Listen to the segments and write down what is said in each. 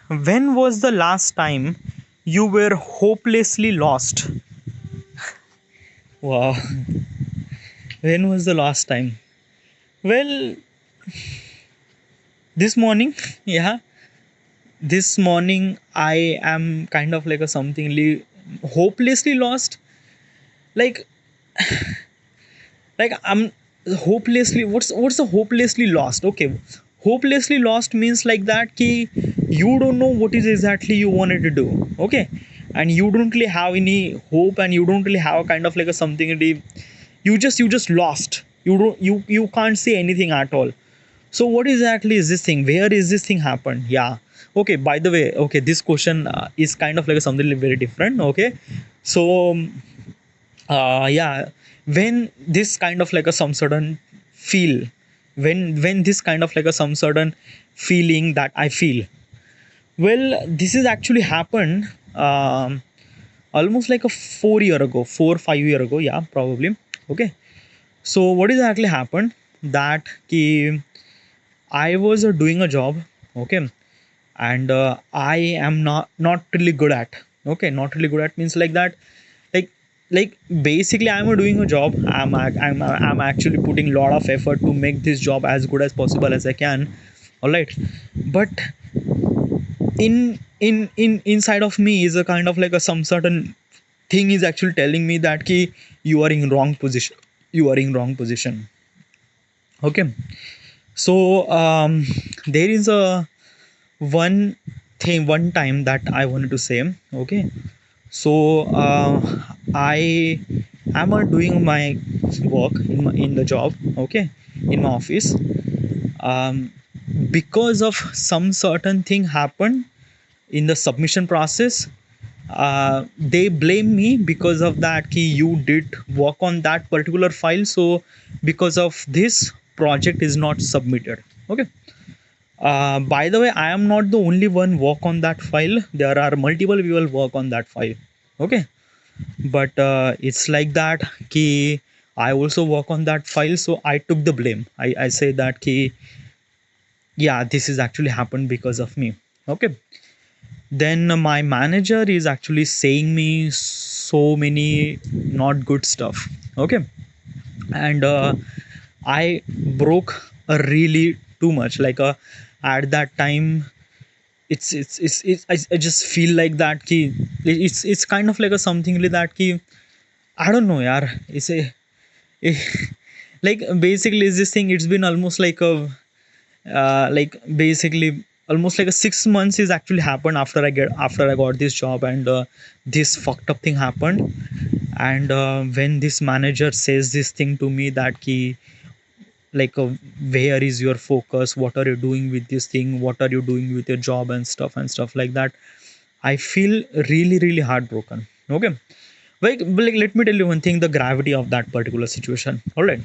When was the last time you were hopelessly lost? Wow. When was the last time? Well, this morning. Yeah. This morning I am kind of like a hopelessly lost. Like I'm hopelessly, what's the hopelessly lost? Okay. Hopelessly lost means like that ki you don't know what is exactly you wanted to do. Okay. And you don't really have any hope, and you don't really have a kind of like a something really, you just lost. You can't say anything at all. So what exactly is this thing? Where is this thing happened? Yeah. Okay. By the way, okay, this question is kind of like something very different. Okay. So yeah, when this kind of like a some sudden feel, when this kind of like a some sudden feeling that I feel. Well, this is actually happened almost like a 4 year ago, 4 5 year ago. Yeah, probably. Okay. So what exactly happened? That ki I was doing a job, okay, and I am not really good at. Okay, not really good at means like that, like like basically I'm doing a job. I'm actually putting a lot of effort to make this job as good as possible as I can. All right, but in inside of me is a kind of like a some certain thing is actually telling me that ki you are in wrong position. You are in wrong position. Okay, so there is a one time that I wanted to say. Okay, so I am doing my work in the job. Okay, in my office. Um, because of some certain thing happened in the submission process, they blame me because of that key you did work on that particular file, so because of this project is not submitted. Okay. By the way, I am not the only one work on that file. There are multiple people work on that file. Okay, but it's like that. Ki I also work on that file, so I took the blame. I say that ki yeah, this is actually happened because of me. Okay, then my manager is actually saying me so many not good stuff. Okay, and I broke a really too much. Like at that time it's I just feel like that key it's kind of like a something like that key. I don't know, yaar. It's a like basically is this thing. It's been almost like a like basically almost like a 6 months is actually happened after I got this job, and this fucked up thing happened. And when this manager says this thing to me that key like where is your focus, what are you doing with this thing, what are you doing with your job and stuff like that, I feel really really heartbroken. Okay, like let me tell you one thing, the gravity of that particular situation. All right,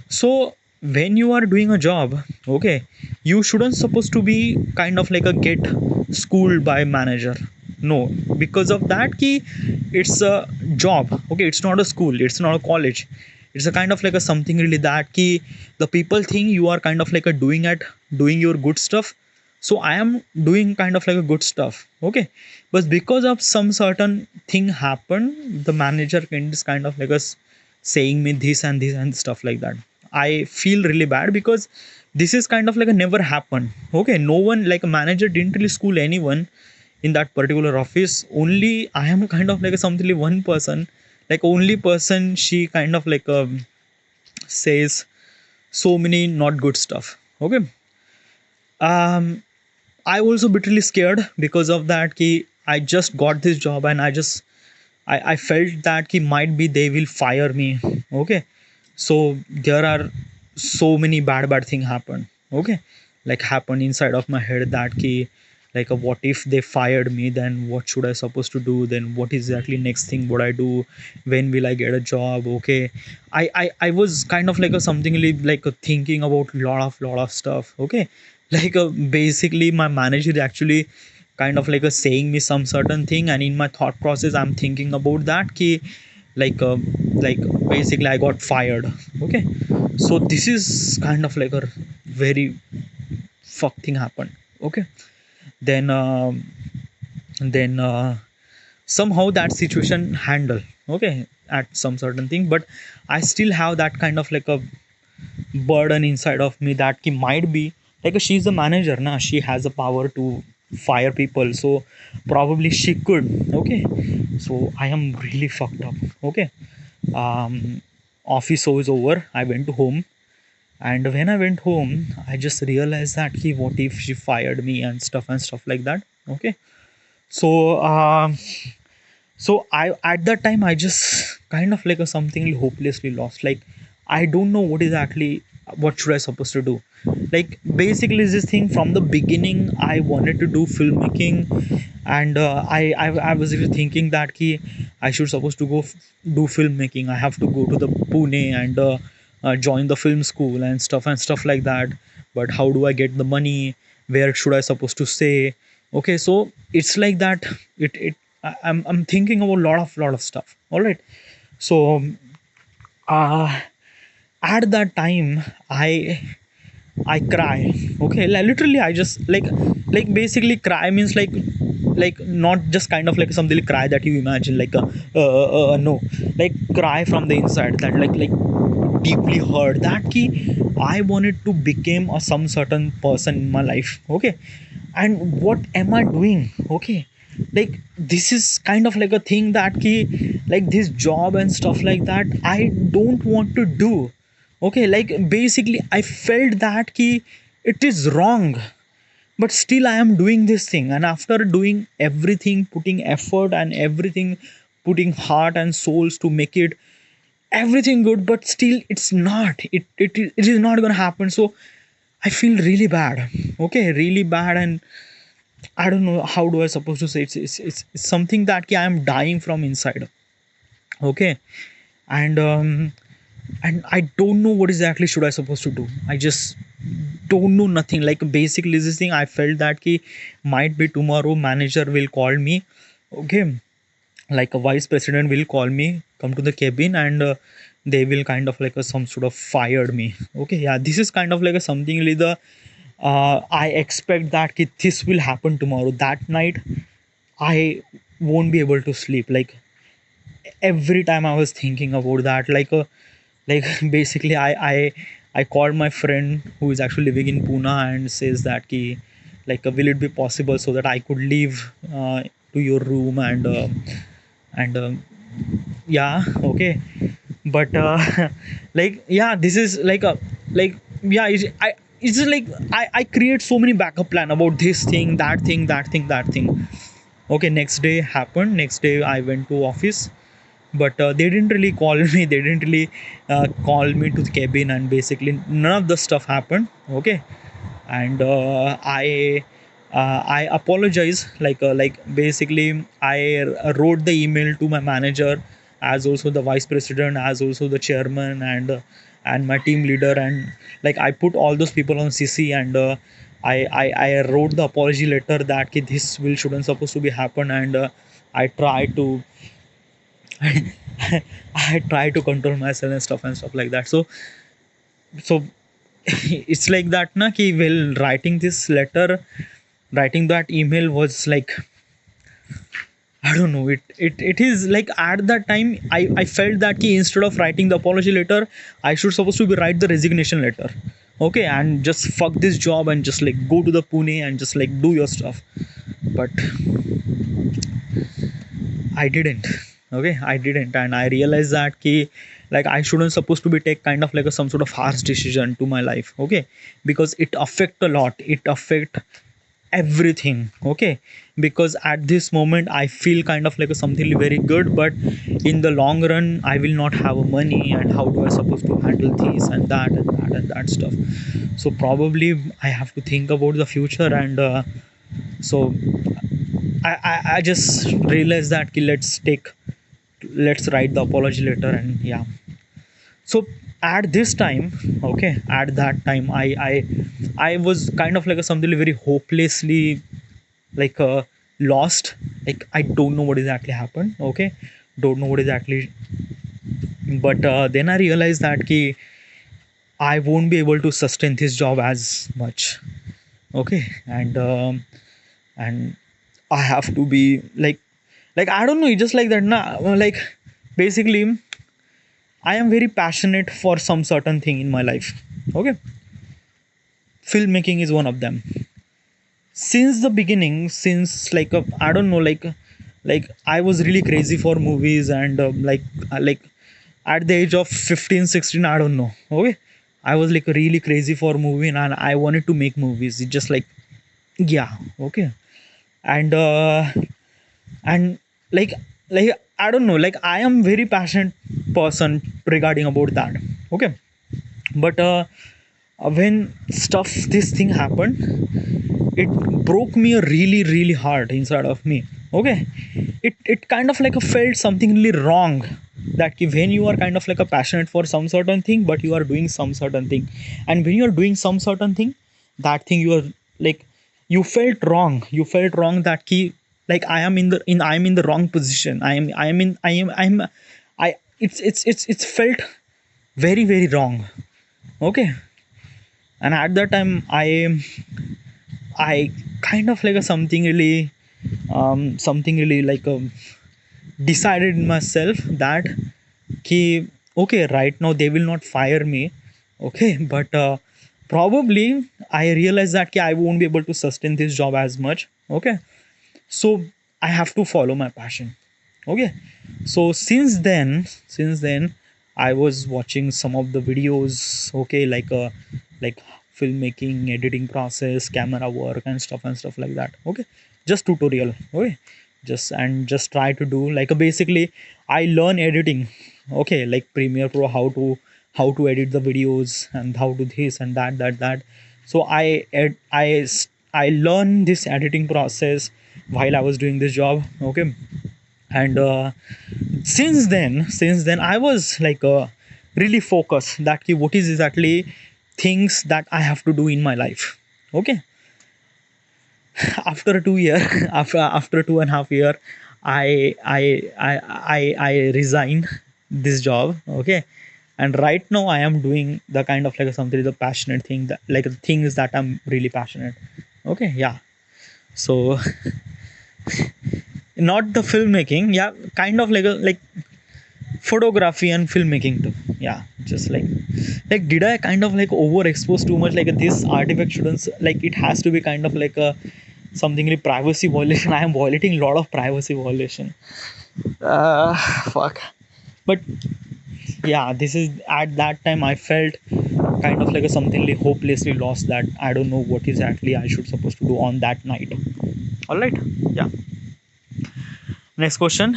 so when you are doing a job, okay, you shouldn't supposed to be kind of like a get schooled by manager. No, because of that key, it's a job. Okay, it's not a school, it's not a college. It's a kind of like a something really that key. The people think you are kind of like a doing your good stuff. So I am doing kind of like a good stuff. Okay, but because of some certain thing happened, the manager kind of like us saying me this and stuff like that. I feel really bad because this is kind of like a never happened. Okay, no one like a manager didn't really school anyone in that particular office. Only I am kind of like a something like one person, like only person she kind of like says so many not good stuff. Okay, um, I also bitterly scared because of that. Ki I just got this job and I felt that ki might be they will fire me. Okay, so there are so many bad thing happen. Okay, like happen inside of my head that ki like what if they fired me, then what should I supposed to do, then what is exactly next thing what I do, when will I get a job. Okay, I was kind of like a something like thinking about lot of stuff. Okay, like basically my manager actually kind of like saying me some certain thing, and in my thought process I'm thinking about that ki like like basically I got fired. Okay, so this is kind of like a very fuck thing happened. Okay, then then somehow that situation handle, okay, at some certain thing. But I still have that kind of like a burden inside of me that he might be like she's the manager na, she has the power to fire people, so probably she could, okay. So I am really fucked up, okay. um Office was over, I went home, and when I went home I just realized that he, what if she fired me and stuff like that, okay. So so I, at that time, I just kind of like a something hopelessly lost, like I don't know what is actually, what should I supposed to do. Like basically this thing from the beginning I wanted to do filmmaking, and I was even thinking that ki I should supposed to go do filmmaking, I have to go to the Pune and join the film school and stuff like that. But how do I get the money, where should I supposed to stay, okay. So it's like that, it I'm thinking about lot of stuff, all right. So uh at that time I cry, okay. Literally I just like basically cry means like not just kind of like something like cry that you imagine like a no, like cry from the inside, that like deeply hurt that key I wanted to become a some certain person in my life, okay. And what am I doing, okay. Like this is kind of like a thing that key, like this job and stuff like that I don't want to do, okay. Like basically I felt that key it is wrong, but still I am doing this thing, and after doing everything, putting effort and everything, putting heart and souls to make it everything good, but still it's not, it is not gonna happen. So I feel really bad, okay, really bad. And I don't know how do I supposed to say, it's something that I am dying from inside, okay. And and I don't know what exactly should I supposed to do, I just don't know nothing. Like basically this thing I felt that ki might be tomorrow manager will call me, okay, like a vice president will call me, come to the cabin, and they will kind of like a, some sort of fired me, okay. Yeah, this is kind of like a something like the I expect that ki this will happen tomorrow. That night I won't be able to sleep, like every time I was thinking about that, like basically I called my friend who is actually living in Pune and says that ki like will it be possible so that I could leave to your room and yeah, okay. But like yeah, this is like a like yeah, it's just like I create so many backup plan about this thing, that thing, that thing, that thing, okay. Next day happened, next day I went to office, but they didn't really call me, they didn't really call me to the cabin, and basically none of the stuff happened, okay. And I apologize, like basically I wrote the email to my manager, as also the vice president, as also the chairman, and my team leader, and like I put all those people on CC, and I wrote the apology letter that ki, this will shouldn't supposed to be happen, and I try to I try to control myself and stuff like that. So it's like that na ki while writing this letter, writing that email was like I don't know, it is like at that time I felt that ki instead of writing the apology letter I should supposed to be write the resignation letter, okay, and just fuck this job and just like go to the Pune and just like do your stuff. But I didn't. Okay, I didn't, and I realized that ki like I shouldn't supposed to be take kind of like a some sort of harsh decision to my life. Okay, because it affect a lot. It affect everything. Okay, because at this moment I feel kind of like a something very good, but in the long run I will not have money, and how do I supposed to handle this and that and that and that stuff. So probably I have to think about the future, and so I just realized that ki let's write the apology letter, and yeah. So at this time, okay, at that time I was kind of like a something very hopelessly like lost, like I don't know what exactly happened, okay, don't know what exactly. But then I realized that ki I won't be able to sustain this job as much, okay. And and I have to be like I don't know, it's just like that. Nah, like basically, I am very passionate for some certain thing in my life. Okay, filmmaking is one of them. Since the beginning, since like I don't know, like I was really crazy for movies, and like at the age of 15, 16, I don't know. Okay, I was like really crazy for movie, and I wanted to make movies. It's just like, yeah, okay, and and like like I don't know, like I am very passionate person regarding about that. Okay, but when stuff this thing happened, it broke me really really hard inside of me. Okay, it kind of like a felt something really wrong, that when you are kind of like a passionate for some certain thing, but you are doing some certain thing, and when you are doing some certain thing, that thing you are like, you felt wrong, that key, like I am in the in I am in the wrong position, I it's felt very very wrong. Okay, and at that time I kind of like a something really like decided in myself that ki, okay, right now they will not fire me. Okay, but probably I realized that ki, I won't be able to sustain this job as much. Okay, so I have to follow my passion. Okay, so since then I was watching some of the videos. Okay, like filmmaking, editing process, camera work, and stuff like that. Okay, just tutorial. Okay, just try to do like a basically I learn editing. Okay, like Premiere Pro, how to edit the videos, and how to this and that. So I learned this editing process while I was doing this job. Okay, and since then I was like really focused that ki, what is exactly things that I have to do in my life. Okay, after 2 year after 2.5 year, I resigned this job. Okay, and right now I am doing the kind of like something, the passionate thing, that like the things that I'm really passionate. Okay, yeah. So not the filmmaking, yeah, kind of like a like photography and filmmaking too. Yeah, just like did I kind of like overexpose too much, like this artifact shouldn't, like it has to be kind of like a something like privacy violation. I am violating a lot of privacy violation. uh Fuck. But yeah, this is at that time I felt kind of like a something like hopelessly lost, that I don't know what exactly I should supposed to do on that night. All right, yeah. Next question.